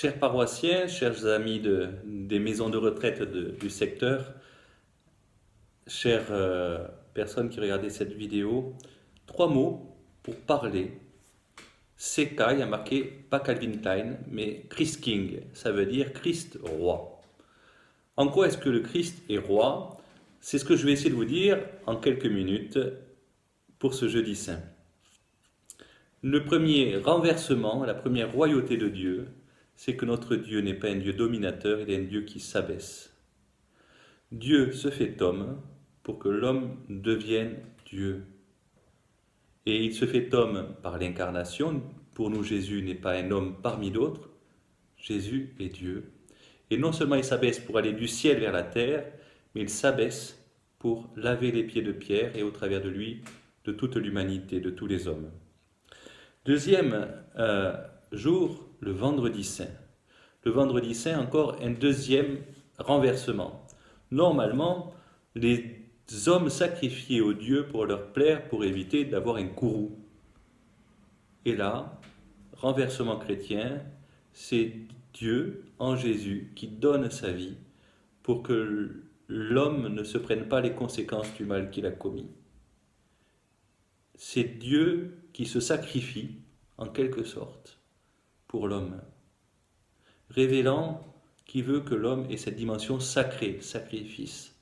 Chers paroissiens, chers amis des maisons de retraite du secteur, chères personnes qui regardaient cette vidéo, 3 mots pour parler. CK, il y a marqué pas Calvin Klein, mais Christ King, ça veut dire Christ roi. En quoi est-ce que le Christ est roi? C'est ce que je vais essayer de vous dire en quelques minutes pour ce jeudi saint. Le premier renversement, la première royauté de Dieu, c'est que notre Dieu n'est pas un Dieu dominateur, il est un Dieu qui s'abaisse. Dieu se fait homme pour que l'homme devienne Dieu. Et il se fait homme par l'incarnation. Pour nous, Jésus n'est pas un homme parmi d'autres. Jésus est Dieu. Et non seulement il s'abaisse pour aller du ciel vers la terre, mais il s'abaisse pour laver les pieds de Pierre et au travers de lui, de toute l'humanité, de tous les hommes. Deuxième jour, le vendredi saint. Le vendredi saint, encore un deuxième renversement. Normalement, les hommes sacrifiaient aux dieux pour leur plaire, pour éviter d'avoir un courroux. Et là, renversement chrétien, c'est Dieu en Jésus qui donne sa vie pour que l'homme ne se prenne pas les conséquences du mal qu'il a commis. C'est Dieu qui se sacrifie, en quelque sorte, pour l'homme, révélant qu'il veut que l'homme ait cette dimension sacrée, sacrifice,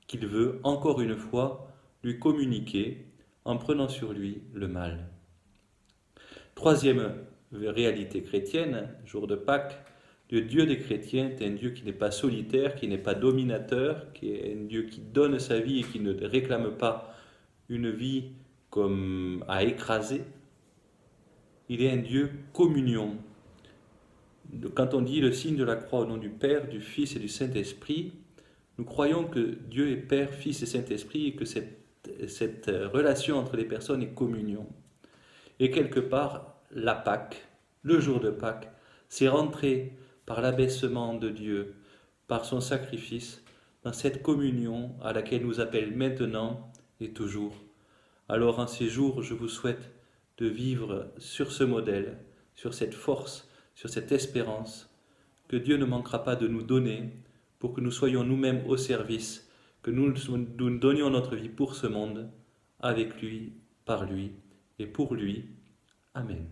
qu'il veut, encore une fois, lui communiquer en prenant sur lui le mal. Troisième réalité chrétienne, jour de Pâques, le Dieu des chrétiens est un Dieu qui n'est pas solitaire, qui n'est pas dominateur, qui est un Dieu qui donne sa vie et qui ne réclame pas une vie comme à écraser. Il est un Dieu communion. Quand on dit le signe de la croix au nom du Père, du Fils et du Saint-Esprit, nous croyons que Dieu est Père, Fils et Saint-Esprit et que cette relation entre les personnes est communion. Et quelque part, la Pâque, le jour de Pâques, c'est rentrer par l'abaissement de Dieu, par son sacrifice, dans cette communion à laquelle nous appelle maintenant et toujours. Alors en ces jours, je vous souhaite de vivre sur ce modèle, sur cette force, sur cette espérance que Dieu ne manquera pas de nous donner pour que nous soyons nous-mêmes au service, que nous donnions notre vie pour ce monde, avec lui, par lui et pour lui. Amen.